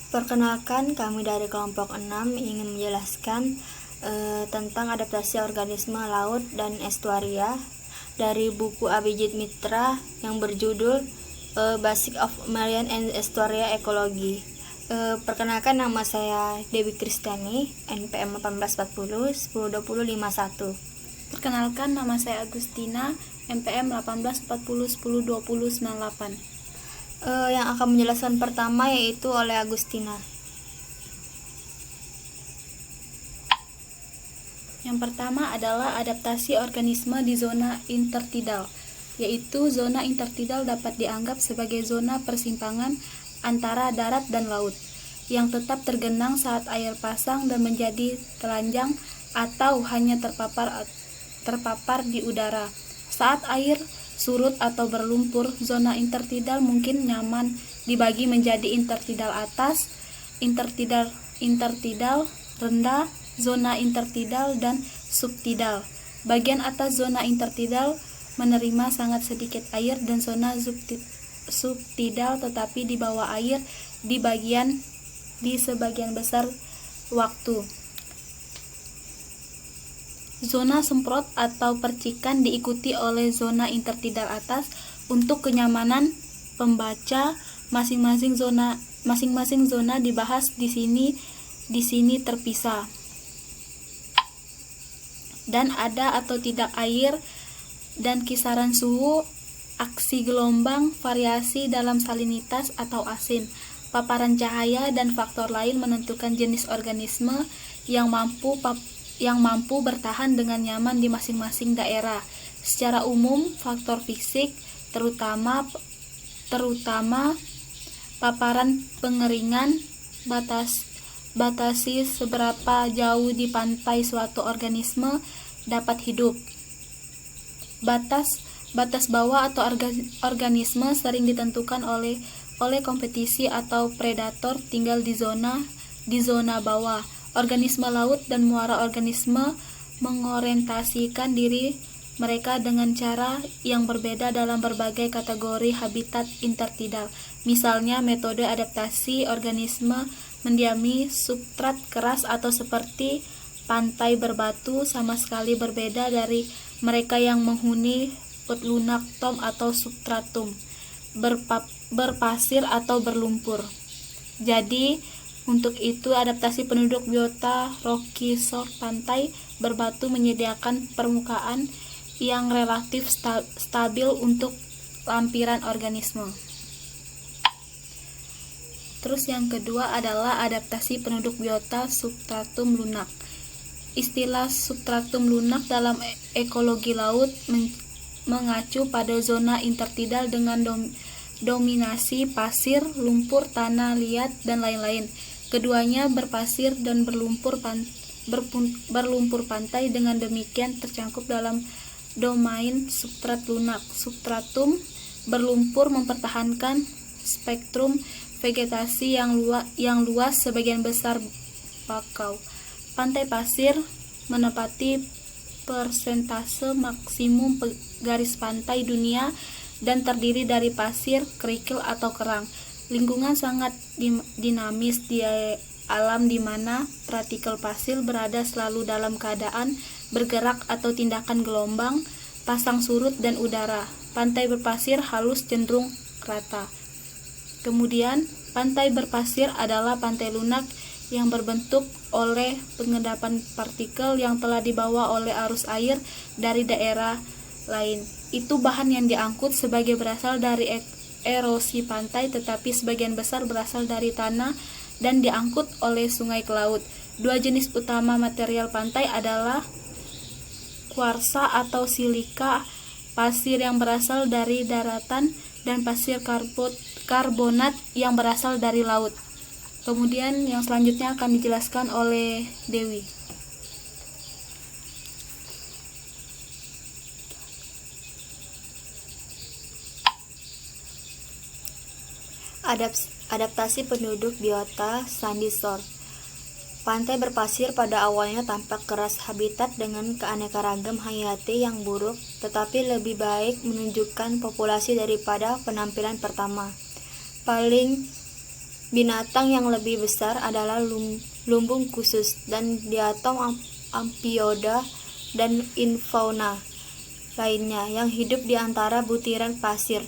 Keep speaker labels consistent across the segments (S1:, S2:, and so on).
S1: Perkenalkan, kami dari kelompok 6 ingin menjelaskan tentang adaptasi organisme laut dan estuaria dari buku Abhijit Mitra yang berjudul Basic of Marine and Estuaria Ecology. Perkenalkan, nama saya Dewi Kristiani, NPM 1840 102051.
S2: Perkenalkan, nama saya Agustina, NPM 1840 1020 98.
S1: Yang akan menjelaskan pertama yaitu oleh Agustina.
S2: Yang pertama adalah adaptasi organisme di zona intertidal, yaitu zona intertidal dapat dianggap sebagai zona persimpangan antara darat dan laut, yang tetap tergenang saat air pasang dan menjadi telanjang atau hanya terpapar di udara. Saat air surut atau berlumpur, zona intertidal mungkin nyaman dibagi menjadi intertidal atas, intertidal rendah, zona intertidal, dan subtidal. Bagian atas zona intertidal menerima sangat sedikit air dan zona subtidal tetapi di bawah air di sebagian besar waktu. Zona semprot atau percikan diikuti oleh zona intertidal atas. Untuk kenyamanan pembaca, masing-masing zona dibahas di sini terpisah. Dan ada atau tidak air dan kisaran suhu, aksi gelombang, variasi dalam salinitas atau asin, paparan cahaya dan faktor lain menentukan jenis organisme yang mampu bertahan dengan nyaman di masing-masing daerah. Secara umum, faktor fisik terutama paparan pengeringan, batasi seberapa jauh di pantai suatu organisme dapat hidup. Batas bawah atau organisme sering ditentukan oleh kompetisi atau predator tinggal di zona bawah. Organisme laut dan muara organisme mengorientasikan diri mereka dengan cara yang berbeda dalam berbagai kategori habitat intertidal. Misalnya, metode adaptasi organisme mendiami substrat keras atau seperti pantai berbatu sama sekali berbeda dari mereka yang menghuni lunak tom atau substratum berpasir atau berlumpur. Jadi, untuk itu, adaptasi penduduk biota rocky shore pantai berbatu menyediakan permukaan yang relatif stabil untuk lampiran organisme. Terus yang kedua adalah adaptasi penduduk biota substratum lunak. Istilah substratum lunak dalam ekologi laut mengacu pada zona intertidal dengan dominasi pasir, lumpur, tanah liat, dan lain-lain. Keduanya berpasir dan berlumpur pantai, dengan demikian tercakup dalam domain substrat lunak. Substratum berlumpur mempertahankan spektrum vegetasi yang luas, sebagian besar bakau. Pantai pasir menepati persentase maksimum garis pantai dunia dan terdiri dari pasir, kerikil, atau kerang. Lingkungan sangat dinamis di alam di mana partikel pasir berada selalu dalam keadaan bergerak atau tindakan gelombang, pasang surut, dan udara. Pantai berpasir halus cenderung rata. Kemudian, pantai berpasir adalah pantai lunak yang berbentuk oleh pengendapan partikel yang telah dibawa oleh arus air dari daerah lain. Itu bahan yang diangkut sebagai berasal dari erosi pantai, tetapi sebagian besar berasal dari tanah dan diangkut oleh sungai ke laut. Dua jenis utama material pantai adalah kuarsa atau silika, pasir yang berasal dari daratan, dan pasir karbonat yang berasal dari laut. Kemudian yang selanjutnya akan dijelaskan oleh Dewi.
S1: Adaptasi penduduk biota sandy shore. Pantai berpasir pada awalnya tampak keras habitat dengan keanekaragam hayati yang buruk, tetapi lebih baik menunjukkan populasi daripada penampilan pertama. Paling Binatang yang lebih besar adalah lumbung khusus dan diatom amphioda dan infauna lainnya yang hidup di antara butiran pasir.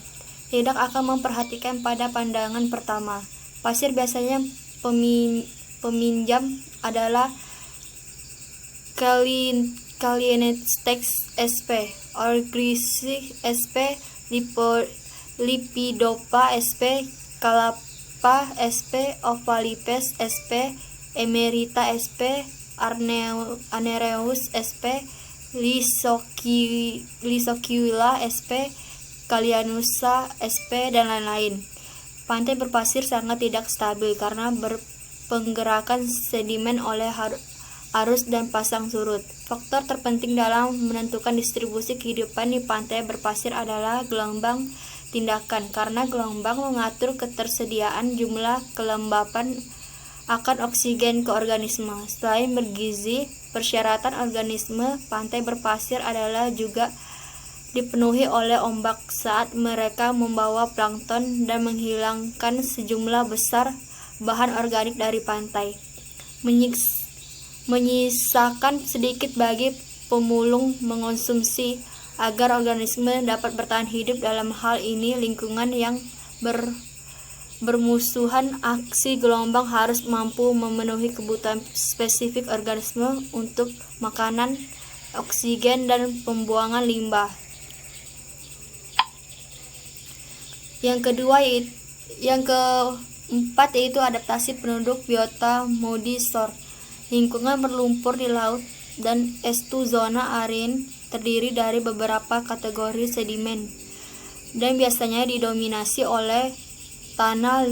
S1: Tidak akan memperhatikan pada pandangan pertama. Pasir biasanya peminjam adalah Kalienstex sp, Orgrisis sp, Lipidopa sp, Calapa sp, Ovalipes sp, Emerita sp, Anereus sp, Lysocula sp, Kalianusa sp, dan lain-lain. Pantai berpasir sangat tidak stabil karena berpenggerakan sedimen oleh arus dan pasang surut. Faktor terpenting dalam menentukan distribusi kehidupan di pantai berpasir adalah gelombang tindakan, karena gelombang mengatur ketersediaan jumlah kelembapan akan oksigen ke organisme. Selain bergizi, persyaratan organisme pantai berpasir adalah juga dipenuhi oleh ombak saat mereka membawa plankton dan menghilangkan sejumlah besar bahan organik dari pantai, menyisakan sedikit bagi pemulung mengonsumsi. Agar organisme dapat bertahan hidup dalam hal ini lingkungan yang bermusuhan, aksi gelombang harus mampu memenuhi kebutuhan spesifik organisme untuk makanan, oksigen, dan pembuangan limbah. Yang keempat yaitu adaptasi penduduk biota Moody-Shore. Lingkungan berlumpur di laut dan estu zona arine terdiri dari beberapa kategori sedimen dan biasanya didominasi oleh tanah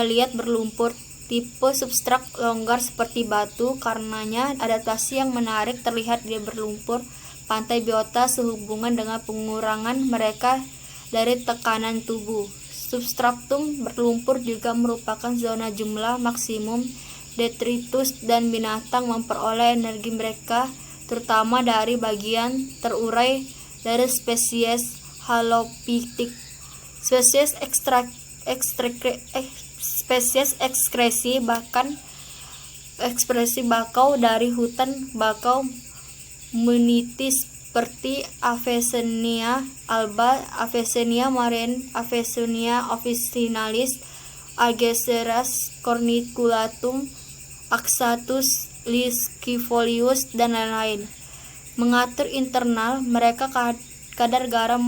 S1: liat berlumpur tipe substrat longgar seperti batu. Karenanya adaptasi yang menarik terlihat di berlumpur pantai biota sehubungan dengan pengurangan mereka dari tekanan tubuh. Substratum berlumpur juga merupakan zona jumlah maksimum detritus dan binatang memperoleh energi mereka terutama dari bagian terurai dari spesies halophytic. Spesies ekskresi bahkan ekspresi bakau dari hutan bakau menitis seperti Avicennia alba, Avicennia marine, Avicennia officinalis, Algeceras corniculatum, Axatus liscifolius, dan lain-lain. Mengatur internal mereka kadar garam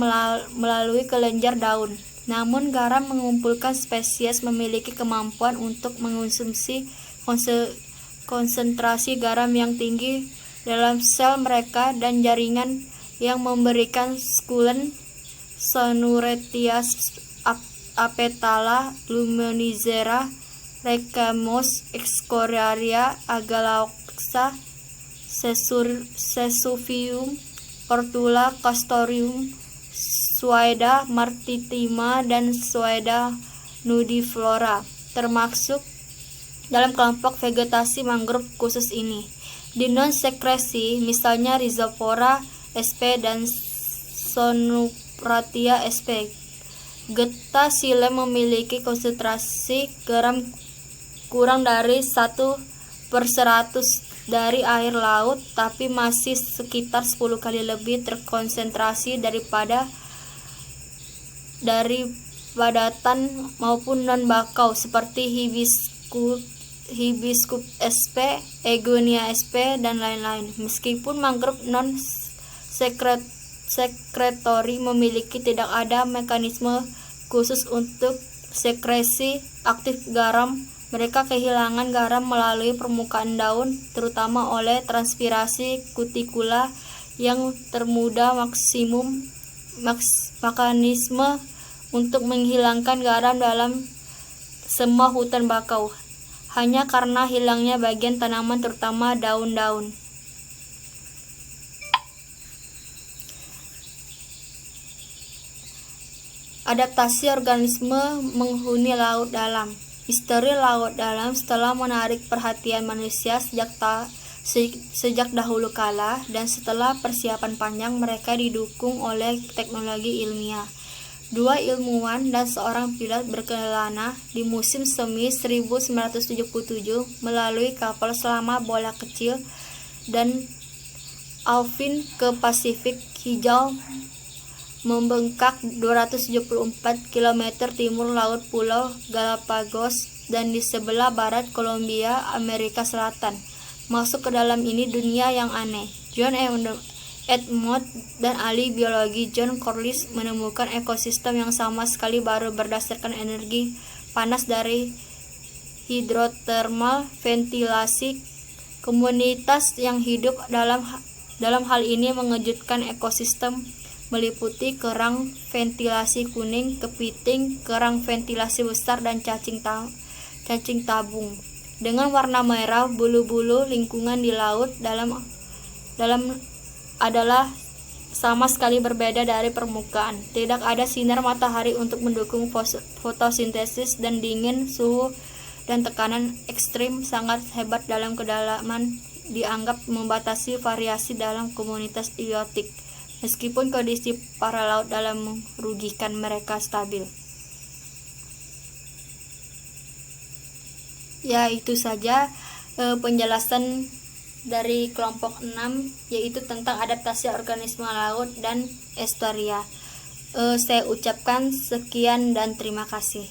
S1: melalui kelenjar daun. Namun garam mengumpulkan spesies memiliki kemampuan untuk mengonsumsi konsentrasi garam yang tinggi dalam sel mereka dan jaringan yang memberikan skulen Sonuretia apetala, Luminizera, Recamos, Excoriaria, Agalaoxa, Sesuvium, Portula, Castorium, Suaeda martitima, dan Suaeda nudiflora termasuk dalam kelompok vegetasi mangrove khusus ini. Di non-sekresi, misalnya Rhizophora sp. dan Sonupratia sp. Getah silem memiliki konsentrasi garam kurang dari 1/100 dari air laut, tapi masih sekitar 10 kali lebih terkonsentrasi daripada dari padatan maupun non-bakau seperti Hibiscus sp, Egonia sp, dan lain-lain. Meskipun mangrove non-sekretori memiliki tidak ada mekanisme khusus untuk sekresi aktif garam, mereka kehilangan garam melalui permukaan daun, terutama oleh transpirasi kutikula yang termuda. Mekanisme untuk menghilangkan garam dalam semua hutan bakau hanya karena hilangnya bagian tanaman terutama daun-daun. Adaptasi organisme menghuni laut dalam. Histori laut dalam setelah menarik perhatian manusia sejak dahulu kala, dan setelah persiapan panjang mereka didukung oleh teknologi ilmiah. Dua ilmuwan dan seorang pilot berkelana di musim semi 1977 melalui kapal selama bola kecil dan Alvin ke Pasifik Hijau, membengkak 274 km timur laut Pulau Galapagos dan di sebelah barat Colombia, Amerika Selatan. Masuk ke dalam ini dunia yang aneh. John Edmond dan ahli biologi John Corliss menemukan ekosistem yang sama sekali baru berdasarkan energi panas dari hidrotermal ventilasi. Komunitas yang hidup dalam hal ini mengejutkan ekosistem meliputi kerang ventilasi kuning, kepiting, kerang ventilasi besar, dan cacing tabung. Dengan warna merah, bulu-bulu lingkungan di laut dalam adalah sama sekali berbeda dari permukaan. Tidak ada sinar matahari untuk mendukung fotosintesis, dan dingin, suhu, dan tekanan ekstrim sangat hebat dalam kedalaman dianggap membatasi variasi dalam komunitas biotik, meskipun kondisi para laut dalam merugikan mereka stabil. Ya, itu saja penjelasan dari kelompok 6, yaitu tentang adaptasi organisme laut dan estuaria. Saya ucapkan sekian dan terima kasih.